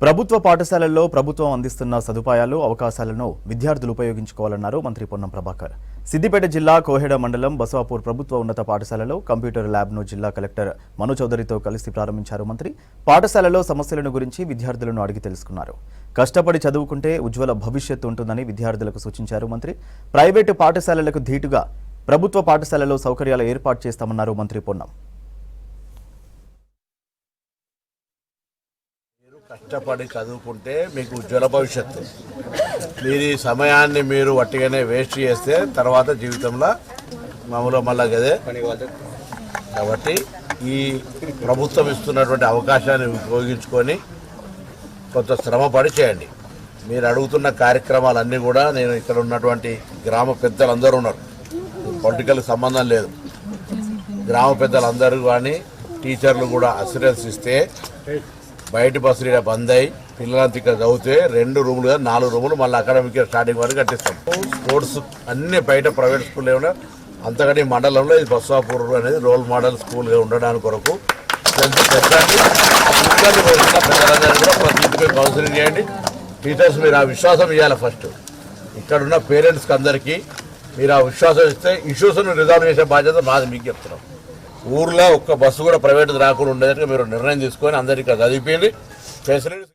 ప్రభుత్వ పాఠశాలల్లో ప్రభుత్వం అందిస్తున్న సదుపాయాలు అవకాశాలను విద్యార్థులు ఉపయోగించుకోవాలన్నారు మంత్రి పొన్నం ప్రభాకర్. సిద్దిపేట జిల్లా కోహెడ మండలం బసవాపూర్ ప్రభుత్వ ఉన్నత పాఠశాలలో కంప్యూటర్ ల్యాబ్ను జిల్లా కలెక్టర్ మను చౌదరితో కలిసి ప్రారంభించారు మంత్రి. పాఠశాలలో సమస్యలను గురించి విద్యార్థులను అడిగి తెలుసుకున్నారు. కష్టపడి చదువుకుంటే ఉజ్వల భవిష్యత్తు ఉంటుందని విద్యార్థులకు సూచించారు మంత్రి. ప్రైవేటు పాఠశాలలకు ధీటుగా ప్రభుత్వ పాఠశాలలో సౌకర్యాలు ఏర్పాటు చేస్తామన్నారు మంత్రి పొన్నం. కష్టపడి చదువుకుంటే మీకు ఉజ్వల భవిష్యత్తు. మీరు ఈ సమయాన్ని మీరు వట్టిగానే వేస్ట్ చేస్తే తర్వాత జీవితంలో మామూలుగా మళ్ళా గదే. కాబట్టి ఈ ప్రభుత్వం ఇస్తున్నటువంటి అవకాశాన్ని ఉపయోగించుకొని కొంత శ్రమపడి చేయండి. మీరు అడుగుతున్న కార్యక్రమాలన్నీ కూడా నేను ఇక్కడ ఉన్నటువంటి గ్రామ పెద్దలందరూ ఉన్నారు, పొలిటికల్ సంబంధం లేదు. గ్రామ పెద్దలందరూ కానీ టీచర్లు కూడా అసిరెన్స్ ఇస్తే బయట బస్సులు ఇక్కడ బంద్ అయ్యి పిల్లలంతా ఇక్కడ చదివితే 2 రూములు కానీ 4 రూములు మళ్ళీ అకాడమిక్ స్టార్టింగ్ వరకు కట్టిస్తాం. స్పోర్ట్స్ అన్ని బయట ప్రైవేట్ స్కూల్ ఏమన్నా అంతకంటే ఈ మండలంలో ఇది బసవాపూర్ అనేది రోల్ మోడల్ స్కూల్గా ఉండడానికి కొరకు పెద్దలందరూ కూడా ప్రతి ఇంటిపై కౌన్సిలింగ్ చేయండి. టీచర్స్ మీరు ఆ విశ్వాసం ఇవ్వాలి. ఫస్ట్ ఇక్కడున్న పేరెంట్స్కి అందరికీ మీరు ఆ విశ్వాసం ఇస్తే ఇష్యూస్ను రిజాల్వ్ చేసే బాధ్యత మాది. మీకు చెప్తున్నాం, ఊర్లో ఒక్క బస్సు కూడా ప్రైవేట్ రాకుండా ఉండేదానికి మీరు నిర్ణయం తీసుకొని అందరికీ చదివిపోయింది. ఫెసిలిటీస్